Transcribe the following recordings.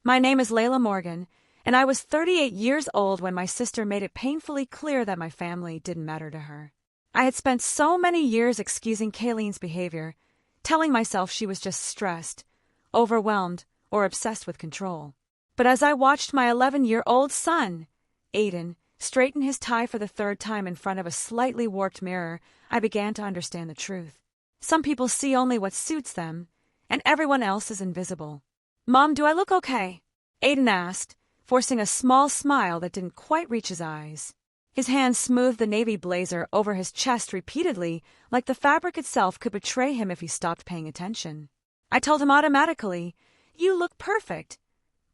My name is Layla Morgan, and I was 38 years old when my sister made it painfully clear that my family didn't matter to her. I had spent so many years excusing Kayleen's behavior, telling myself she was just stressed, overwhelmed, or obsessed with control. But as I watched my 11-year-old son, Aiden, straighten his tie for the third time in front of a slightly warped mirror, I began to understand the truth. Some people see only what suits them, and everyone else is invisible. "Mom, do I look okay?" Aiden asked, forcing a small smile that didn't quite reach his eyes. His hand smoothed the navy blazer over his chest repeatedly, like the fabric itself could betray him if he stopped paying attention. I told him automatically, "You look perfect."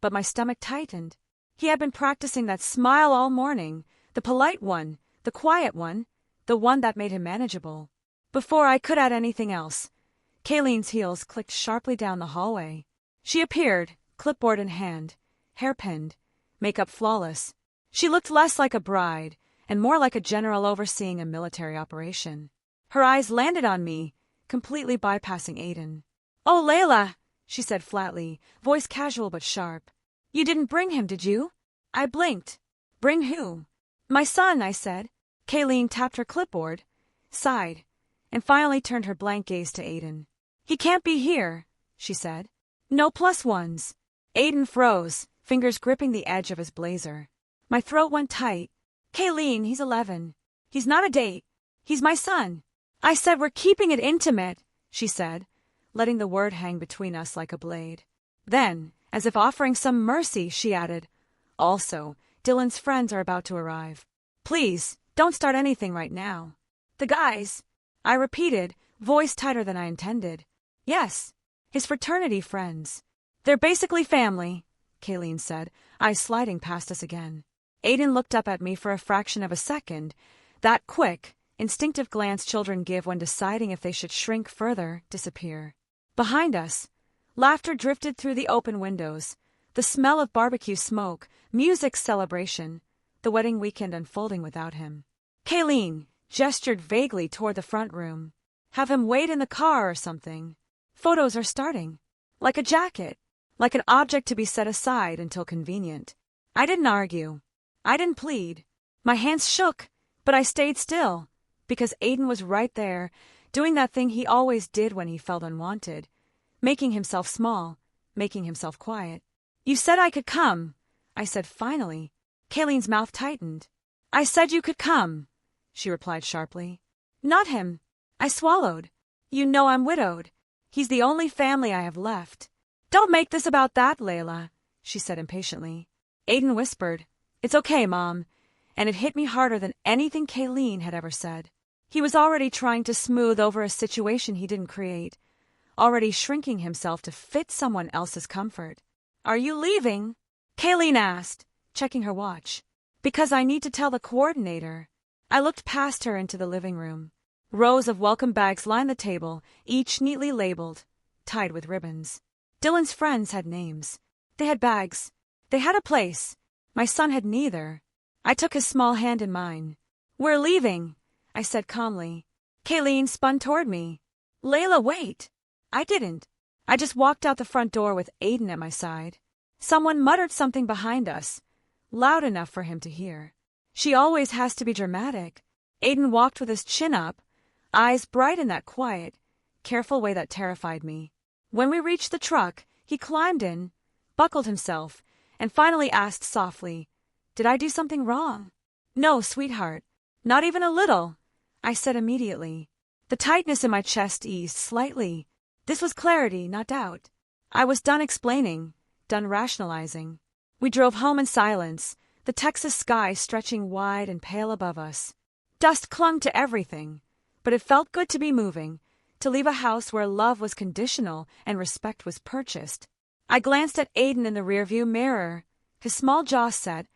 But my stomach tightened. He had been practicing that smile all morning, the polite one, the quiet one, the one that made him manageable. Before I could add anything else, Kayleen's heels clicked sharply down the hallway. She appeared, clipboard in hand, hair pinned, makeup flawless. She looked less like a bride and more like a general overseeing a military operation. Her eyes landed on me, completely bypassing Aiden. "Oh, Layla," she said flatly, voice casual but sharp. "You didn't bring him, did you?" I blinked. "Bring who?" "My son," I said. Kayleen tapped her clipboard, sighed, and finally turned her blank gaze to Aiden. "He can't be here," she said. "No plus ones." Aiden froze, fingers gripping the edge of his blazer. My throat went tight. "Kayleen, he's 11. He's not a date. He's my son." "I said we're keeping it intimate," she said, letting the word hang between us like a blade. Then, as if offering some mercy, she added, "Also, Dylan's friends are about to arrive. Please, don't start anything right now." "The guys," I repeated, voice tighter than I intended. "Yes, his fraternity friends. They're basically family," Kayleen said, eyes sliding past us again. Aiden looked up at me for a fraction of a second, that quick, instinctive glance children give when deciding if they should shrink further, disappear. Behind us, laughter drifted through the open windows, the smell of barbecue smoke, music celebration, the wedding weekend unfolding without him. Kayleen gestured vaguely toward the front room. "Have him wait in the car or something. Photos are starting. Like a jacket, like an object to be set aside until convenient." I didn't argue. I didn't plead. My hands shook, but I stayed still, because Aiden was right there, doing that thing he always did when he felt unwanted, making himself small, making himself quiet. "You said I could come," I said finally. Kayleen's mouth tightened. "I said you could come," she replied sharply. "Not him." I swallowed. "You know I'm widowed. He's the only family I have left." "Don't make this about that, Layla," she said impatiently. Aiden whispered, "It's okay, Mom," and it hit me harder than anything Kayleen had ever said. He was already trying to smooth over a situation he didn't create, already shrinking himself to fit someone else's comfort. "Are you leaving?" Kayleen asked, checking her watch. "Because I need to tell the coordinator." I looked past her into the living room. Rows of welcome bags lined the table, each neatly labeled, tied with ribbons. Dylan's friends had names. They had bags. They had a place. My son had neither. I took his small hand in mine. "We're leaving," I said calmly. Kayleen spun toward me. "Layla, wait." I didn't. I just walked out the front door with Aiden at my side. Someone muttered something behind us, loud enough for him to hear. "She always has to be dramatic." Aiden walked with his chin up, eyes bright in that quiet, careful way that terrified me. When we reached the truck, he climbed in, buckled himself, and finally asked softly, "Did I do something wrong?" "No, sweetheart. Not even a little," I said immediately. The tightness in my chest eased slightly. This was clarity, not doubt. I was done explaining, done rationalizing. We drove home in silence, the Texas sky stretching wide and pale above us. Dust clung to everything, but it felt good to be moving, to leave a house where love was conditional and respect was purchased. I glanced at Aiden in the rearview mirror, his small jaw set,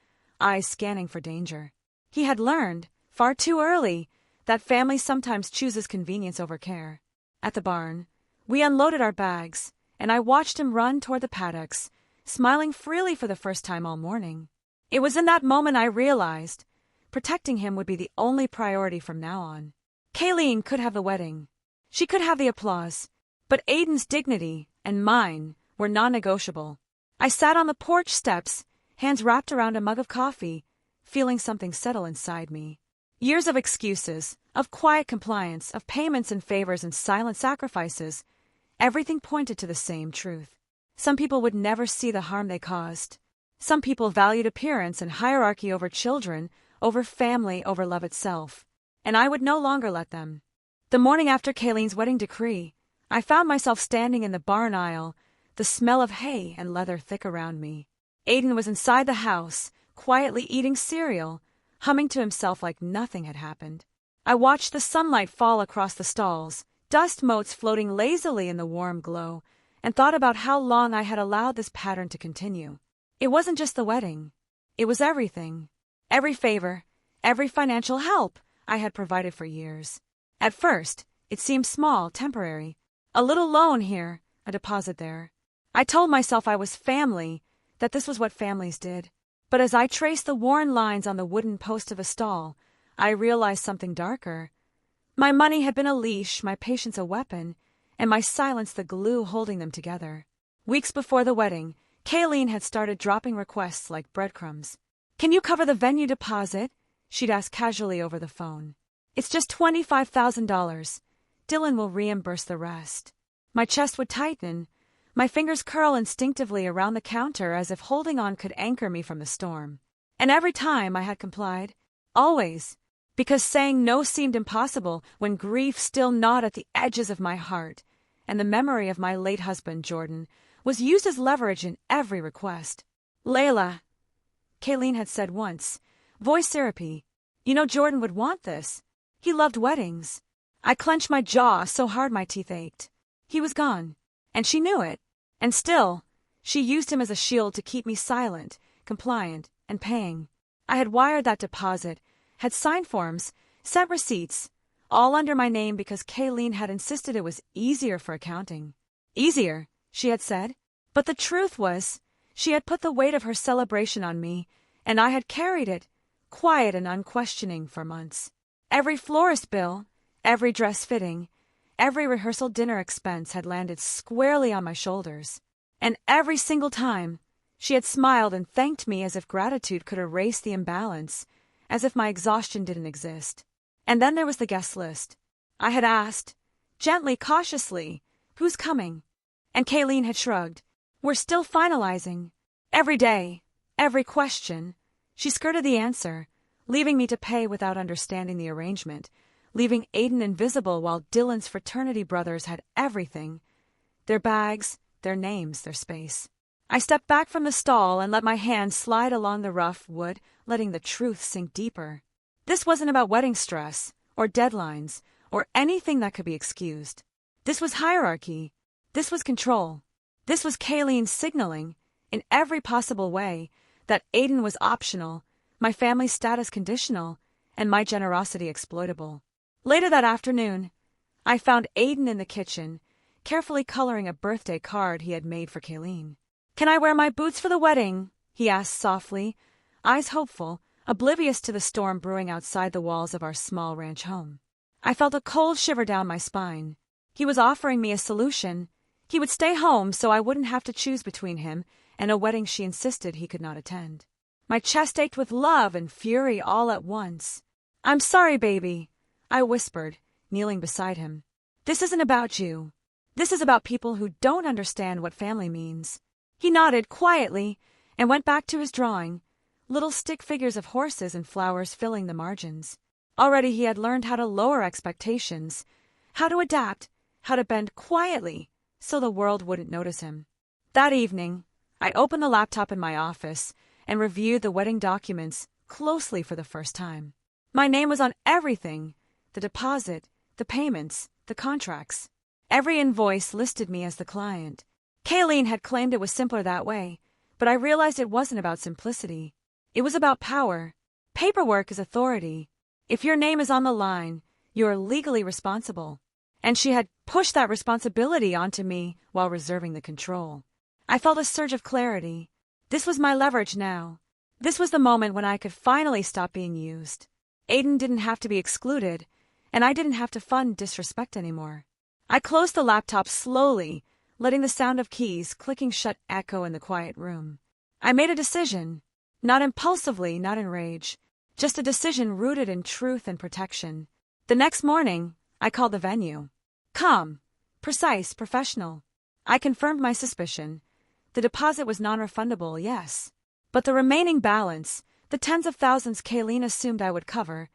eyes scanning for danger. He had learned, far too early, that family sometimes chooses convenience over care. At the barn, we unloaded our bags, and I watched him run toward the paddocks, smiling freely for the first time all morning. It was in that moment I realized protecting him would be the only priority from now on. Kayleen could have the wedding. She could have the applause, but Aiden's dignity and mine were non-negotiable. I sat on the porch steps, hands wrapped around a mug of coffee, feeling something settle inside me. Years of excuses, of quiet compliance, of payments and favors and silent sacrifices, everything pointed to the same truth. Some people would never see the harm they caused. Some people valued appearance and hierarchy over children, over family, over love itself. And I would no longer let them. The morning after Kayleen's wedding decree, I found myself standing in the barn aisle, the smell of hay and leather thick around me. Aiden was inside the house, quietly eating cereal, humming to himself like nothing had happened. I watched the sunlight fall across the stalls, dust motes floating lazily in the warm glow, and thought about how long I had allowed this pattern to continue. It wasn't just the wedding. It was everything. Every favor, every financial help I had provided for years. At first, it seemed small, temporary. A little loan here, a deposit there. I told myself I was family, that this was what families did. But as I traced the worn lines on the wooden post of a stall, I realized something darker. My money had been a leash, my patience a weapon, and my silence the glue holding them together. Weeks before the wedding, Kayleen had started dropping requests like breadcrumbs. "Can you cover the venue deposit?" she'd ask casually over the phone. "It's just $25,000. Dylan will reimburse the rest." My chest would tighten, my fingers curl instinctively around the counter as if holding on could anchor me from the storm. And every time I had complied. Always. Because saying no seemed impossible when grief still gnawed at the edges of my heart, and the memory of my late husband, Jordan, was used as leverage in every request. "Layla," Kayleen had said once, voice syrupy, "you know Jordan would want this. He loved weddings." I clenched my jaw so hard my teeth ached. He was gone, and she knew it. And still, she used him as a shield to keep me silent, compliant, and paying. I had wired that deposit, had signed forms, sent receipts, all under my name because Kayleen had insisted it was easier for accounting. Easier, she had said. But the truth was, she had put the weight of her celebration on me, and I had carried it, quiet and unquestioning, for months. Every florist bill, every dress fitting, every rehearsal dinner expense had landed squarely on my shoulders. And every single time, she had smiled and thanked me as if gratitude could erase the imbalance, as if my exhaustion didn't exist. And then there was the guest list. I had asked, gently, cautiously, "Who's coming?" And Kayleen had shrugged. "We're still finalizing." Every day, every question, she skirted the answer, leaving me to pay without understanding the arrangement, leaving Aiden invisible while Dylan's fraternity brothers had everything. Their bags, their names, their space. I stepped back from the stall and let my hand slide along the rough wood, letting the truth sink deeper. This wasn't about wedding stress, or deadlines, or anything that could be excused. This was hierarchy. This was control. This was Kayleen signaling, in every possible way, that Aiden was optional, my family's status conditional, and my generosity exploitable. Later that afternoon, I found Aiden in the kitchen, carefully coloring a birthday card he had made for Kayleen. "Can I wear my boots for the wedding?" he asked softly, eyes hopeful, oblivious to the storm brewing outside the walls of our small ranch home. I felt a cold shiver down my spine. He was offering me a solution. He would stay home so I wouldn't have to choose between him and a wedding she insisted he could not attend. My chest ached with love and fury all at once. "I'm sorry, baby," I whispered, kneeling beside him. "This isn't about you. This is about people who don't understand what family means." He nodded quietly and went back to his drawing, little stick figures of horses and flowers filling the margins. Already he had learned how to lower expectations, how to adapt, how to bend quietly so the world wouldn't notice him. That evening, I opened the laptop in my office and reviewed the wedding documents closely for the first time. My name was on everything: the deposit, the payments, the contracts. Every invoice listed me as the client. Kayleen had claimed it was simpler that way, but I realized it wasn't about simplicity. It was about power. Paperwork is authority. If your name is on the line, you are legally responsible. And she had pushed that responsibility onto me while reserving the control. I felt a surge of clarity. This was my leverage now. This was the moment when I could finally stop being used. Aiden didn't have to be excluded, and I didn't have to fund disrespect anymore. I closed the laptop slowly, letting the sound of keys clicking shut echo in the quiet room. I made a decision. Not impulsively, not in rage. Just a decision rooted in truth and protection. The next morning, I called the venue. Calm, precise, professional. I confirmed my suspicion. The deposit was non-refundable, yes. But the remaining balance, the tens of thousands Kayleen assumed I would cover,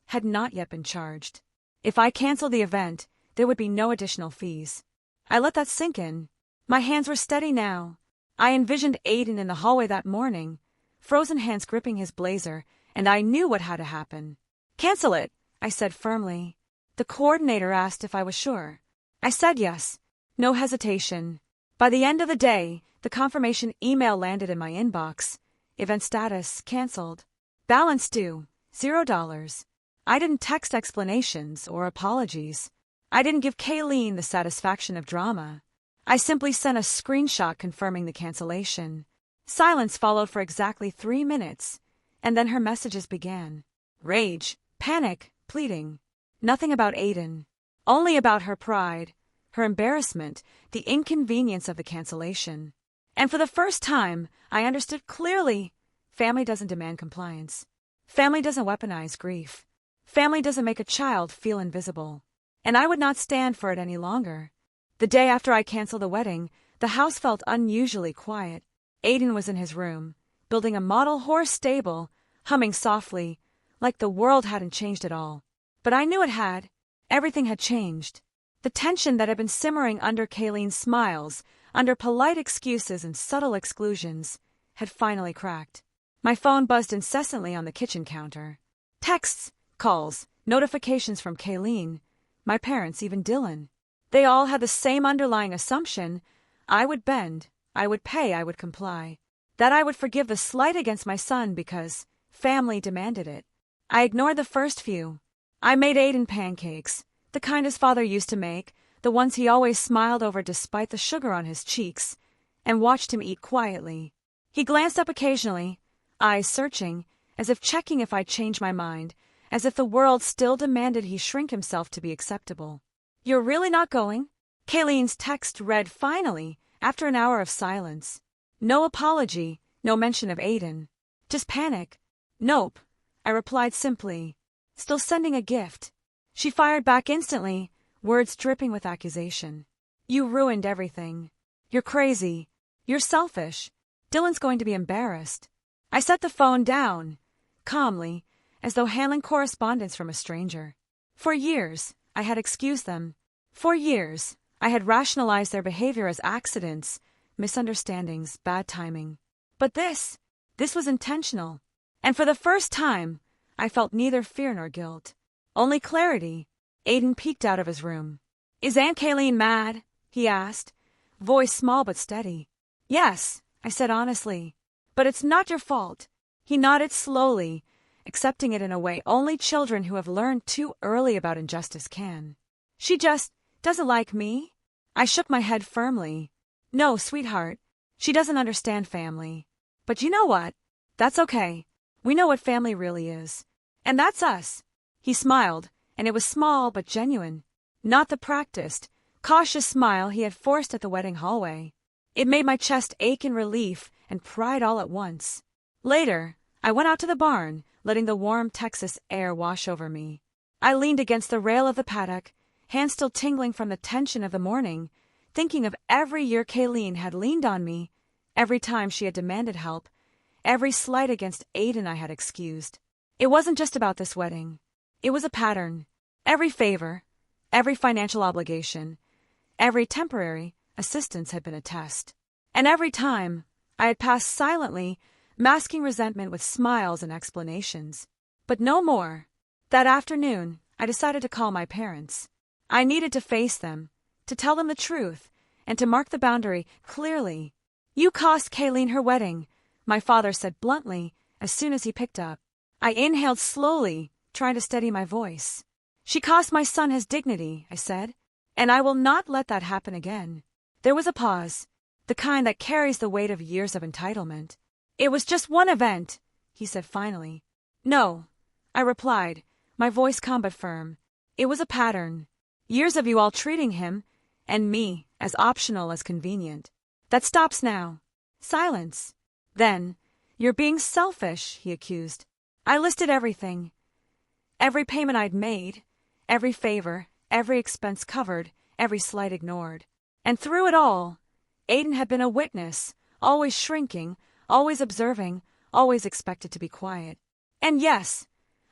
had not yet been charged. If I canceled the event, there would be no additional fees. I let that sink in. My hands were steady now. I envisioned Aiden in the hallway that morning, frozen hands gripping his blazer, and I knew what had to happen. Cancel it, I said firmly. The coordinator asked if I was sure. I said yes. No hesitation. By the end of the day, the confirmation email landed in my inbox. Event status canceled. Balance due, $0. I didn't text explanations or apologies. I didn't give Kayleen the satisfaction of drama. I simply sent a screenshot confirming the cancellation. Silence followed for exactly 3 minutes, and then her messages began. Rage, panic, pleading. Nothing about Aiden. Only about her pride, her embarrassment, the inconvenience of the cancellation. And for the first time, I understood clearly. Family doesn't demand compliance. Family doesn't weaponize grief. Family doesn't make a child feel invisible. And I would not stand for it any longer. The day after I canceled the wedding, the house felt unusually quiet. Aiden was in his room, building a model horse stable, humming softly, like the world hadn't changed at all. But I knew it had. Everything had changed. The tension that had been simmering under Kayleen's smiles, under polite excuses and subtle exclusions, had finally cracked. My phone buzzed incessantly on the kitchen counter. Texts, calls, notifications from Kayleen, my parents, even Dylan. They all had the same underlying assumption. I would bend, I would pay, I would comply. That I would forgive the slight against my son because family demanded it. I ignored the first few. I made Aiden pancakes, the kind his father used to make, the ones he always smiled over despite the sugar on his cheeks, and watched him eat quietly. He glanced up occasionally, eyes searching, as if checking if I'd changed my mind, as if the world still demanded he shrink himself to be acceptable. You're really not going? Kayleen's text read finally, after an hour of silence. No apology, no mention of Aiden. Just panic. Nope, I replied simply. Still sending a gift. She fired back instantly, words dripping with accusation. You ruined everything. You're crazy. You're selfish. Dylan's going to be embarrassed. I set the phone down, calmly, as though handling correspondence from a stranger. For years, I had excused them. For years, I had rationalized their behavior as accidents, misunderstandings, bad timing. But this was intentional. And for the first time, I felt neither fear nor guilt. Only clarity. Aiden peeked out of his room. Is Aunt Kayleen mad? He asked, voice small but steady. Yes, I said honestly. But it's not your fault. He nodded slowly, accepting it in a way only children who have learned too early about injustice can. She just doesn't like me? I shook my head firmly. No, sweetheart. She doesn't understand family. But you know what? That's okay. We know what family really is. And that's us. He smiled, and it was small but genuine. Not the practiced, cautious smile he had forced at the wedding hallway. It made my chest ache in relief and pride all at once. Later, I went out to the barn, letting the warm Texas air wash over me. I leaned against the rail of the paddock, hands still tingling from the tension of the morning, thinking of every year Kayleen had leaned on me, every time she had demanded help, every slight against Aiden I had excused. It wasn't just about this wedding. It was a pattern. Every favor, every financial obligation, every temporary assistance had been a test. And every time, I had passed silently, masking resentment with smiles and explanations. But no more. That afternoon, I decided to call my parents. I needed to face them, to tell them the truth, and to mark the boundary clearly. You cost Kayleen her wedding, my father said bluntly as soon as he picked up. I inhaled slowly, trying to steady my voice. She cost my son his dignity, I said, and I will not let that happen again. There was a pause, the kind that carries the weight of years of entitlement. It was just one event, he said finally. No, I replied, my voice calm but firm. It was a pattern. Years of you all treating him, and me, as optional as convenient. That stops now. Silence. Then, "You're being selfish," he accused. I listed everything. Every payment I'd made, every favor, every expense covered, every slight ignored. And through it all, Aiden had been a witness, always shrinking, always observing, always expected to be quiet. "And yes,"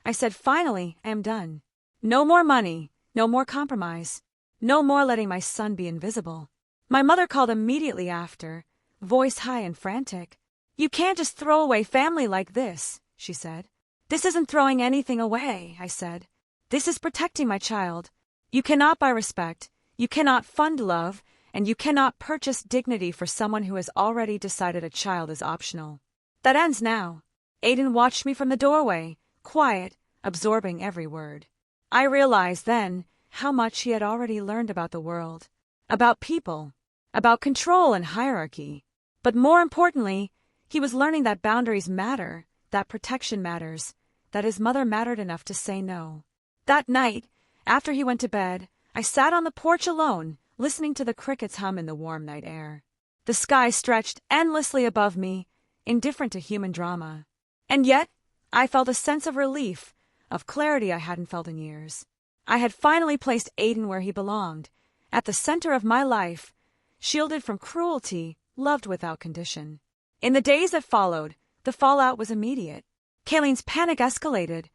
I said, "finally, I am done. No more money, no more compromise, no more letting my son be invisible." My mother called immediately after, voice high and frantic. "You can't just throw away family like this," she said. "This isn't throwing anything away," I said. "This is protecting my child. You cannot buy respect, you cannot fund love, and you cannot purchase dignity for someone who has already decided a child is optional." That ends now. Aiden watched me from the doorway, quiet, absorbing every word. I realized then how much he had already learned about the world, about people, about control and hierarchy. But more importantly, he was learning that boundaries matter, that protection matters, that his mother mattered enough to say no. That night, after he went to bed, I sat on the porch alone, listening to the crickets hum in the warm night air. The sky stretched endlessly above me, indifferent to human drama. And yet, I felt a sense of relief, of clarity I hadn't felt in years. I had finally placed Aiden where he belonged, at the center of my life, shielded from cruelty, loved without condition. In the days that followed, the fallout was immediate. Kayleen's panic escalated.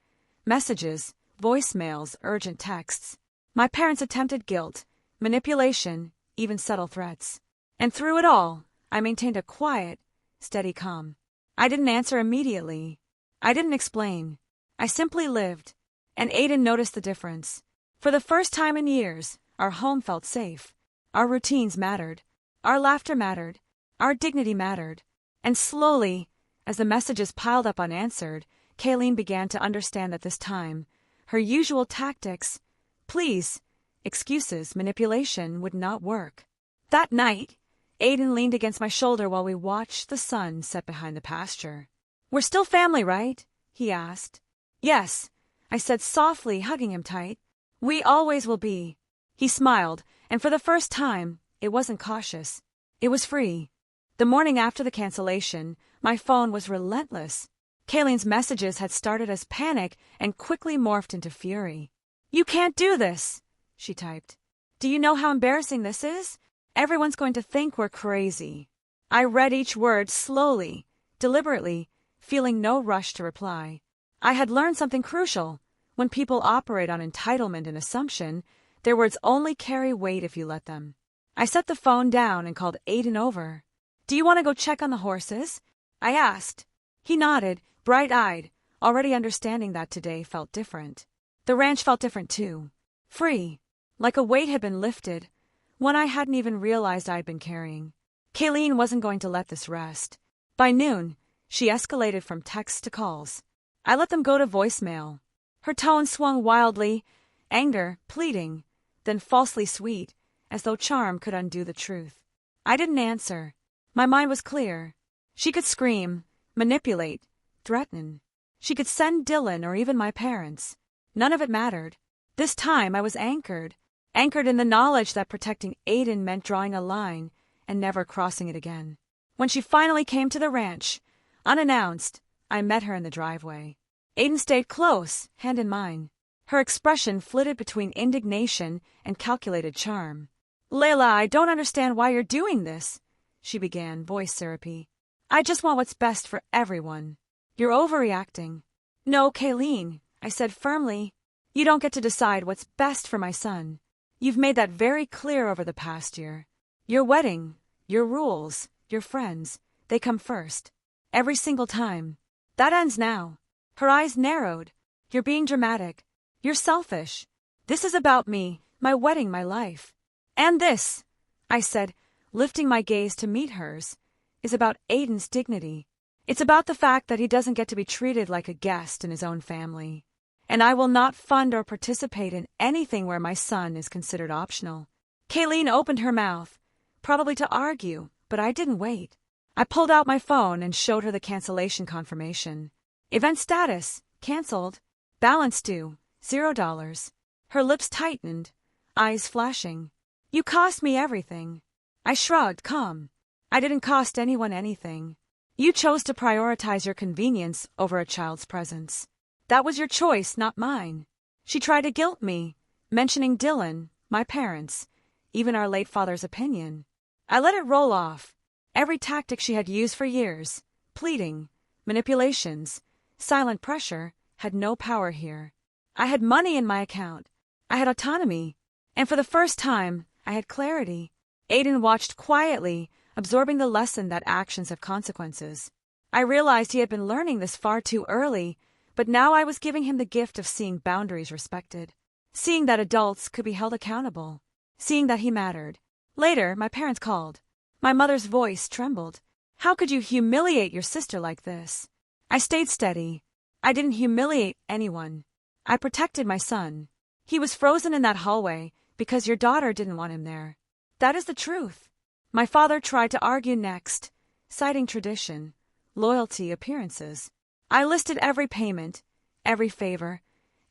Messages, voicemails, urgent texts. My parents attempted guilt, manipulation, even subtle threats. And through it all, I maintained a quiet, steady calm. I didn't answer immediately. I didn't explain. I simply lived. And Aiden noticed the difference. For the first time in years, our home felt safe. Our routines mattered. Our laughter mattered. Our dignity mattered. And slowly, as the messages piled up unanswered, Kayleen began to understand that this time, her usual tactics, pleas, excuses, manipulation, would not work. That night, Aiden leaned against my shoulder while we watched the sun set behind the pasture. "We're still family, right?" he asked. "Yes," I said softly, hugging him tight. "We always will be." He smiled, and for the first time, it wasn't cautious. It was free. The morning after the cancellation, my phone was relentless. Kayleen's messages had started as panic and quickly morphed into fury. "You can't do this," she typed. "Do you know how embarrassing this is? Everyone's going to think we're crazy." I read each word slowly, deliberately, feeling no rush to reply. I had learned something crucial. When people operate on entitlement and assumption, their words only carry weight if you let them. I set the phone down and called Aiden over. "Do you want to go check on the horses?" I asked. He nodded, bright-eyed, already understanding that today felt different. The ranch felt different too. Free. Like a weight had been lifted, one I hadn't even realized I'd been carrying. Kayleen wasn't going to let this rest. By noon, she escalated from texts to calls. I let them go to voicemail. Her tone swung wildly, anger, pleading, then falsely sweet, as though charm could undo the truth. I didn't answer. My mind was clear. She could scream, manipulate, threaten. She could send Dylan or even my parents. None of it mattered. This time I was anchored in the knowledge that protecting Aiden meant drawing a line and never crossing it again. When she finally came to the ranch, unannounced, I met her in the driveway. Aiden stayed close, hand in mine. Her expression flitted between indignation and calculated charm. "Layla, I don't understand why you're doing this," she began, voice syrupy. "I just want what's best for everyone. You're overreacting." "No, Kayleen," I said firmly. "You don't get to decide what's best for my son. You've made that very clear over the past year. Your wedding, your rules, your friends, they come first. Every single time. That ends now." Her eyes narrowed. "You're being dramatic. You're selfish. This is about me, my wedding, my life. And this," I said, lifting my gaze to meet hers, "is about Aiden's dignity. It's about the fact that he doesn't get to be treated like a guest in his own family. And I will not fund or participate in anything where my son is considered optional." Kayleen opened her mouth, probably to argue, but I didn't wait. I pulled out my phone and showed her the cancellation confirmation. Event status, canceled. Balance due, $0. Her lips tightened, eyes flashing. You cost me everything. I shrugged, calm. I didn't cost anyone anything. You chose to prioritize your convenience over a child's presence. That was your choice, not mine. She tried to guilt me, mentioning Dylan, my parents, even our late father's opinion. I let it roll off. Every tactic she had used for years, pleading, manipulations, silent pressure, had no power here. I had money in my account. I had autonomy. And for the first time, I had clarity. Aiden watched quietly, absorbing the lesson that actions have consequences. I realized he had been learning this far too early, but now I was giving him the gift of seeing boundaries respected, seeing that adults could be held accountable, seeing that he mattered. Later, my parents called. My mother's voice trembled. How could you humiliate your sister like this? I stayed steady. I didn't humiliate anyone. I protected my son. He was frozen in that hallway because your daughter didn't want him there. That is the truth. My father tried to argue next, citing tradition, loyalty, appearances. I listed every payment, every favor,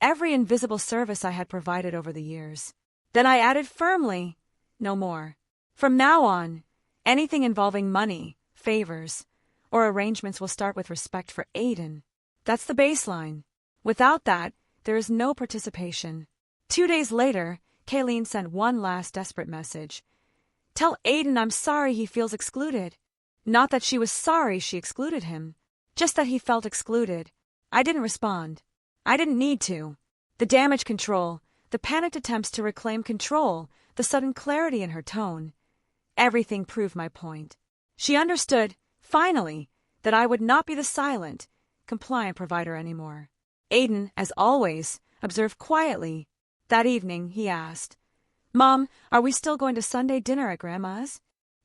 every invisible service I had provided over the years. Then I added firmly, no more. From now on, anything involving money, favors, or arrangements will start with respect for Aiden. That's the baseline. Without that, there is no participation. 2 days later, Kayleen sent one last desperate message. Tell Aiden I'm sorry he feels excluded. Not that she was sorry she excluded him, just that he felt excluded. I didn't respond. I didn't need to. The damage control, the panicked attempts to reclaim control, the sudden clarity in her tone. Everything proved my point. She understood, finally, that I would not be the silent, compliant provider anymore. Aiden, as always, observed quietly. That evening, he asked, Mom, are we still going to Sunday dinner at Grandma's?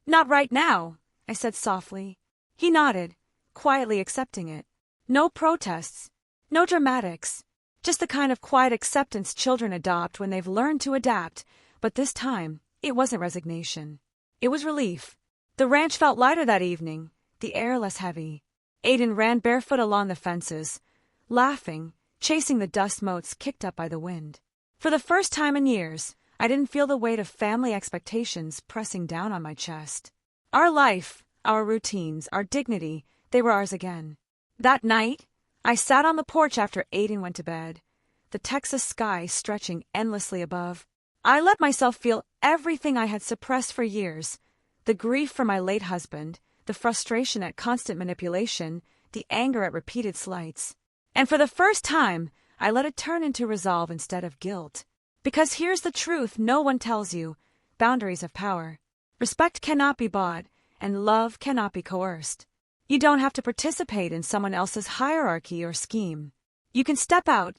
Not right now, I said softly. He nodded, quietly accepting it. No protests, no dramatics, just the kind of quiet acceptance children adopt when they've learned to adapt, but this time, it wasn't resignation. It was relief. The ranch felt lighter that evening, the air less heavy. Aiden ran barefoot along the fences, laughing, chasing the dust motes kicked up by the wind. For the first time in years, I didn't feel the weight of family expectations pressing down on my chest. Our life, our routines, our dignity, they were ours again. That night, I sat on the porch after Aiden went to bed, the Texas sky stretching endlessly above. I let myself feel everything I had suppressed for years, the grief for my late husband, the frustration at constant manipulation, the anger at repeated slights. And for the first time, I let it turn into resolve instead of guilt. Because here's the truth no one tells you. Boundaries have power. Respect cannot be bought, and love cannot be coerced. You don't have to participate in someone else's hierarchy or scheme. You can step out,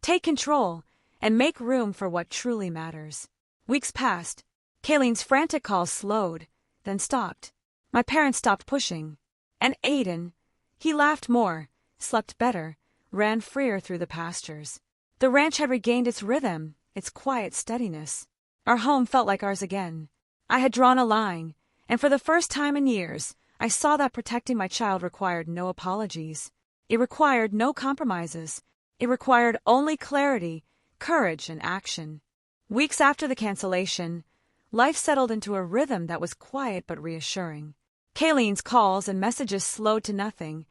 take control, and make room for what truly matters. Weeks passed. Kayleen's frantic calls slowed, then stopped. My parents stopped pushing. And Aiden, he laughed more, slept better, ran freer through the pastures. The ranch had regained its rhythm, its quiet steadiness. Our home felt like ours again. I had drawn a line, and for the first time in years, I saw that protecting my child required no apologies. It required no compromises. It required only clarity, courage, and action. Weeks after the cancellation, life settled into a rhythm that was quiet but reassuring. Kayleen's calls and messages slowed to nothing,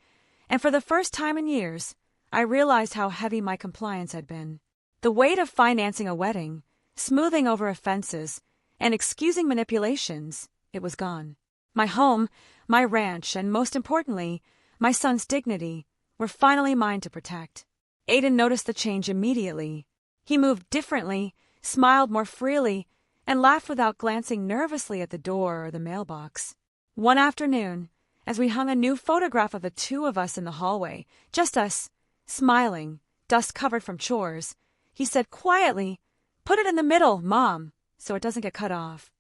and for the first time in years, I realized how heavy my compliance had been. The weight of financing a wedding, smoothing over offenses, and excusing manipulations, it was gone. My home, my ranch, and most importantly, my son's dignity, were finally mine to protect. Aiden noticed the change immediately. He moved differently, smiled more freely, and laughed without glancing nervously at the door or the mailbox. One afternoon, as we hung a new photograph of the two of us in the hallway, just us, smiling, dust covered from chores, he said quietly, "Put it in the middle, Mom, so it doesn't get cut off."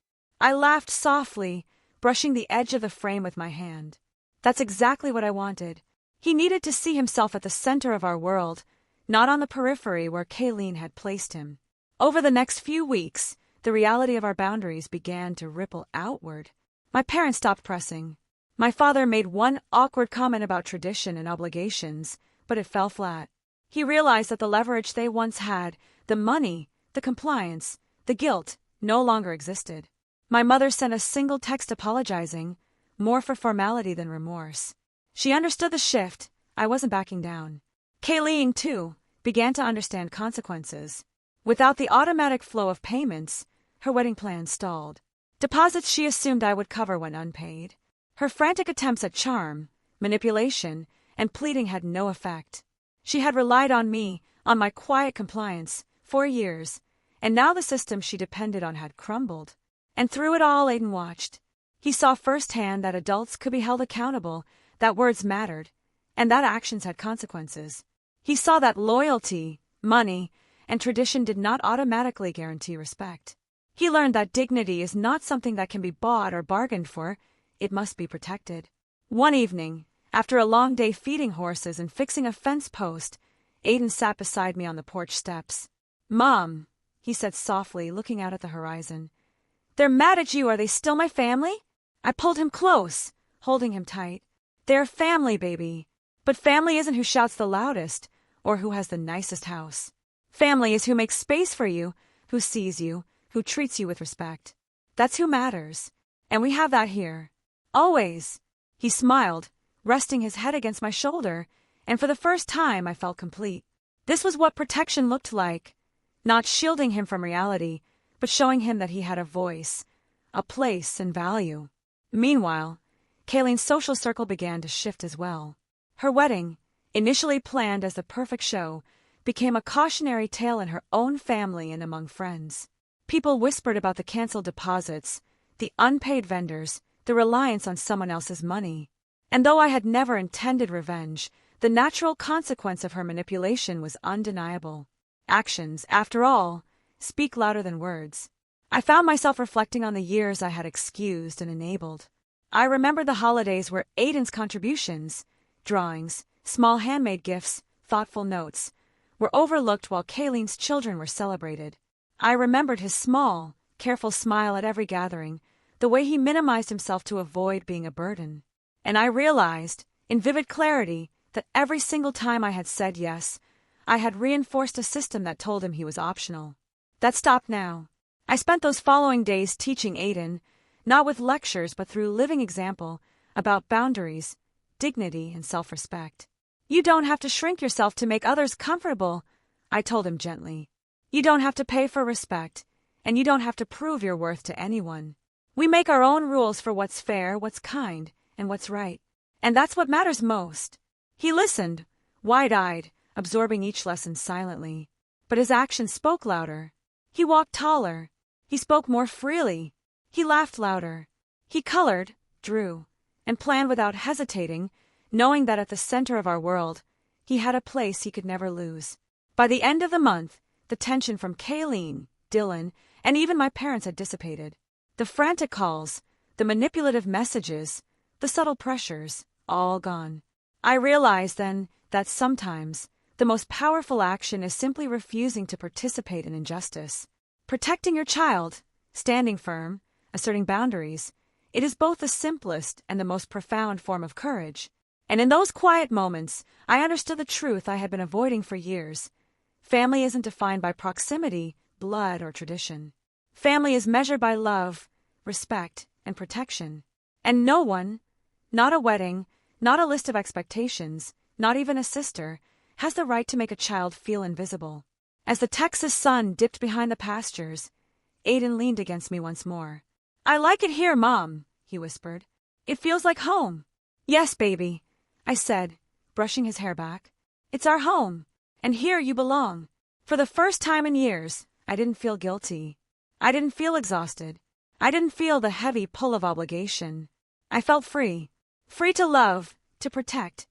I laughed softly, brushing the edge of the frame with my hand. That's exactly what I wanted. He needed to see himself at the center of our world, not on the periphery where Kayleen had placed him. Over the next few weeks, the reality of our boundaries began to ripple outward. My parents stopped pressing. My father made one awkward comment about tradition and obligations, but it fell flat. He realized that the leverage they once had, the money, the compliance, the guilt, no longer existed. My mother sent a single text apologizing, more for formality than remorse. She understood the shift. I wasn't backing down. Kayleen, too, began to understand consequences. Without the automatic flow of payments, her wedding plans stalled. Deposits she assumed I would cover went unpaid. Her frantic attempts at charm, manipulation, and pleading had no effect. She had relied on me, on my quiet compliance, for years, and now the system she depended on had crumbled. And through it all, Aiden watched. He saw firsthand that adults could be held accountable, that words mattered, and that actions had consequences. He saw that loyalty, money, and tradition did not automatically guarantee respect. He learned that dignity is not something that can be bought or bargained for, it must be protected. One evening, after a long day feeding horses and fixing a fence post, Aiden sat beside me on the porch steps. "Mom," he said softly, looking out at the horizon. "They're mad at you. Are they still my family?" I pulled him close, holding him tight. "They're family, baby. But family isn't who shouts the loudest or who has the nicest house. Family is who makes space for you, who sees you, who treats you with respect. That's who matters. And we have that here. Always." He smiled, resting his head against my shoulder, and for the first time I felt complete. This was what protection looked like. Not shielding him from reality, but showing him that he had a voice, a place, and value. Meanwhile, Kayleen's social circle began to shift as well. Her wedding, initially planned as the perfect show, became a cautionary tale in her own family and among friends. People whispered about the canceled deposits, the unpaid vendors, the reliance on someone else's money. And though I had never intended revenge, the natural consequence of her manipulation was undeniable. Actions, after all, speak louder than words. I found myself reflecting on the years I had excused and enabled. I remembered the holidays where Aiden's contributions, drawings, small handmade gifts, thoughtful notes, were overlooked while Kayleen's children were celebrated. I remembered his small, careful smile at every gathering, the way he minimized himself to avoid being a burden. And I realized, in vivid clarity, that every single time I had said yes, I had reinforced a system that told him he was optional. That stopped now. I spent those following days teaching Aiden, not with lectures but through living example, about boundaries, dignity, and self-respect. "You don't have to shrink yourself to make others comfortable," I told him gently. "You don't have to pay for respect, and you don't have to prove your worth to anyone. We make our own rules for what's fair, what's kind, and what's right. And that's what matters most." He listened, wide-eyed, absorbing each lesson silently. But his actions spoke louder. He walked taller. He spoke more freely. He laughed louder. He colored, drew, and planned without hesitating, knowing that at the center of our world, he had a place he could never lose. By the end of the month, the tension from Kayleen, Dylan, and even my parents had dissipated. The frantic calls, the manipulative messages, the subtle pressures, all gone. I realized then that sometimes the most powerful action is simply refusing to participate in injustice. Protecting your child, standing firm, asserting boundaries, it is both the simplest and the most profound form of courage. And in those quiet moments, I understood the truth I had been avoiding for years. Family isn't defined by proximity, blood, or tradition. Family is measured by love, respect, and protection. And no one, not a wedding, not a list of expectations, not even a sister, has the right to make a child feel invisible. As the Texas sun dipped behind the pastures, Aiden leaned against me once more. "I like it here, Mom," he whispered. "It feels like home." "Yes, baby," I said, brushing his hair back. "It's our home, and here you belong." For the first time in years, I didn't feel guilty. I didn't feel exhausted. I didn't feel the heavy pull of obligation. I felt free. Free to love, to protect,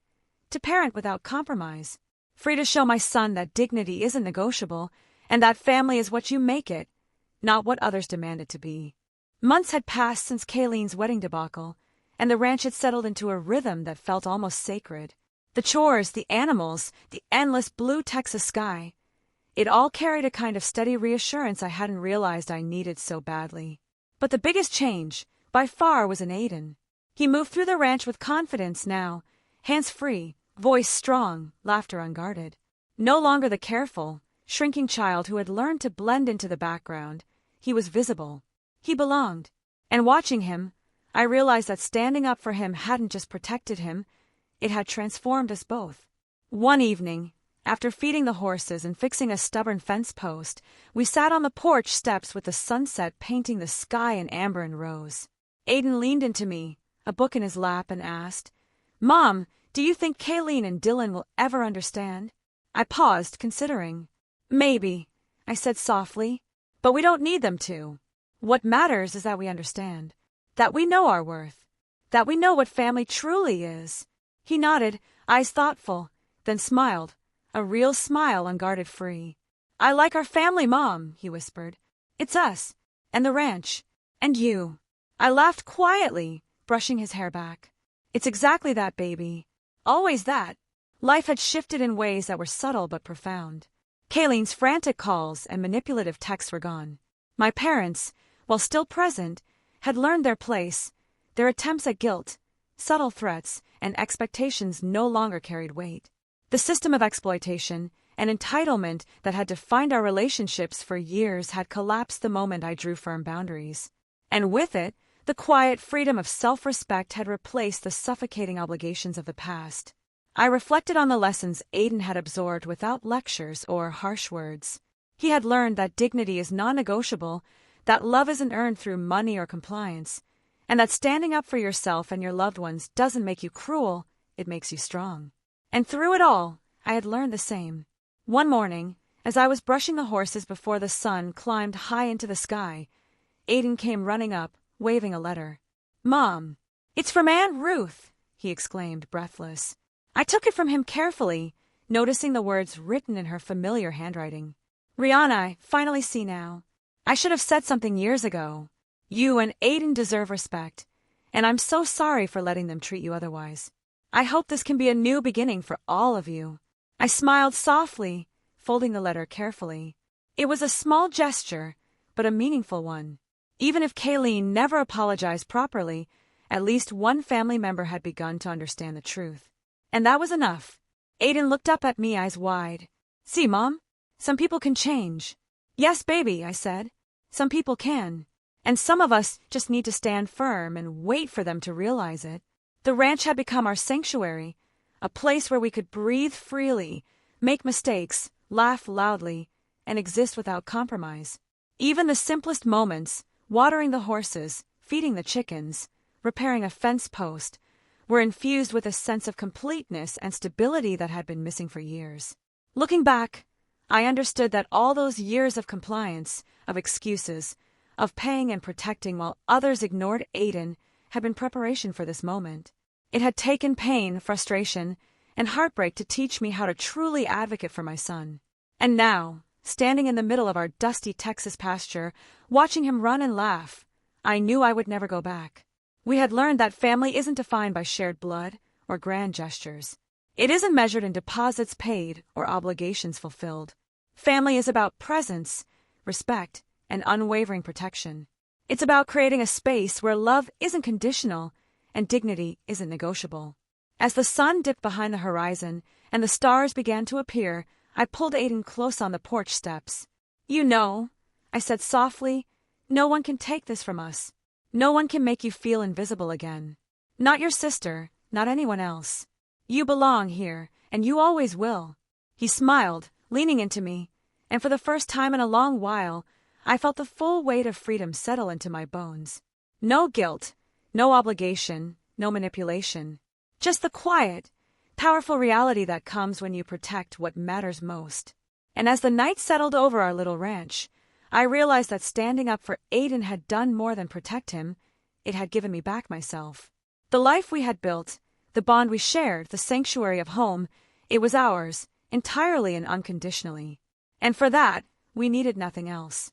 to parent without compromise. Free to show my son that dignity isn't negotiable, and that family is what you make it, not what others demand it to be. Months had passed since Kayleen's wedding debacle, and the ranch had settled into a rhythm that felt almost sacred. The chores, the animals, the endless blue Texas sky. It all carried a kind of steady reassurance I hadn't realized I needed so badly. But the biggest change, by far, was in Aiden. He moved through the ranch with confidence now, hands free, voice strong, laughter unguarded. No longer the careful, shrinking child who had learned to blend into the background, he was visible. He belonged. And watching him, I realized that standing up for him hadn't just protected him, it had transformed us both. One evening, after feeding the horses and fixing a stubborn fence post, we sat on the porch steps with the sunset painting the sky in amber and rose. Aiden leaned into me, a book in his lap, and asked, "Mom, do you think Kayleen and Dylan will ever understand?" I paused, considering. "Maybe," I said softly, "but we don't need them to. What matters is that we understand, that we know our worth, that we know what family truly is." He nodded, eyes thoughtful, then smiled, a real smile unguarded free. "I like our family, Mom," he whispered. "It's us, and the ranch, and you." I laughed quietly, brushing his hair back. "It's exactly that, baby. Always that." Life had shifted in ways that were subtle but profound. Kayleen's frantic calls and manipulative texts were gone. My parents, while still present, had learned their place. Their attempts at guilt, subtle threats, and expectations no longer carried weight. The system of exploitation and entitlement that had defined our relationships for years had collapsed the moment I drew firm boundaries. And with it, the quiet freedom of self-respect had replaced the suffocating obligations of the past. I reflected on the lessons Aiden had absorbed without lectures or harsh words. He had learned that dignity is non-negotiable, that love isn't earned through money or compliance, and that standing up for yourself and your loved ones doesn't make you cruel, it makes you strong. And through it all, I had learned the same. One morning, as I was brushing the horses before the sun climbed high into the sky, Aiden came running up, waving a letter. "Mom, it's from Aunt Ruth," he exclaimed, breathless. I took it from him carefully, noticing the words written in her familiar handwriting. "Rihanna, I finally see now. I should have said something years ago. You and Aiden deserve respect, and I'm so sorry for letting them treat you otherwise. I hope this can be a new beginning for all of you." I smiled softly, folding the letter carefully. It was a small gesture, but a meaningful one. Even if Kayleen never apologized properly, at least one family member had begun to understand the truth. And that was enough. Aiden looked up at me, eyes wide. "See, Mom? Some people can change." "Yes, baby," I said. "Some people can. And some of us just need to stand firm and wait for them to realize it." The ranch had become our sanctuary, a place where we could breathe freely, make mistakes, laugh loudly, and exist without compromise. Even the simplest moments, watering the horses, feeding the chickens, repairing a fence post, were infused with a sense of completeness and stability that had been missing for years. Looking back, I understood that all those years of compliance, of excuses, of paying and protecting while others ignored Aiden had been preparation for this moment. It had taken pain, frustration, and heartbreak to teach me how to truly advocate for my son. And now, standing in the middle of our dusty Texas pasture, watching him run and laugh, I knew I would never go back. We had learned that family isn't defined by shared blood or grand gestures. It isn't measured in deposits paid or obligations fulfilled. Family is about presence, respect, and unwavering protection. It's about creating a space where love isn't conditional and dignity isn't negotiable. As the sun dipped behind the horizon and the stars began to appear, I pulled Aiden close on the porch steps. "You know," I said softly, "no one can take this from us. No one can make you feel invisible again. Not your sister, not anyone else. You belong here, and you always will." He smiled, leaning into me, and for the first time in a long while, I felt the full weight of freedom settle into my bones. No guilt, no obligation, no manipulation. Just the quiet, powerful reality that comes when you protect what matters most. And as the night settled over our little ranch, I realized that standing up for Aiden had done more than protect him. It had given me back myself. The life we had built, the bond we shared, the sanctuary of home, it was ours, entirely and unconditionally. And for that, we needed nothing else.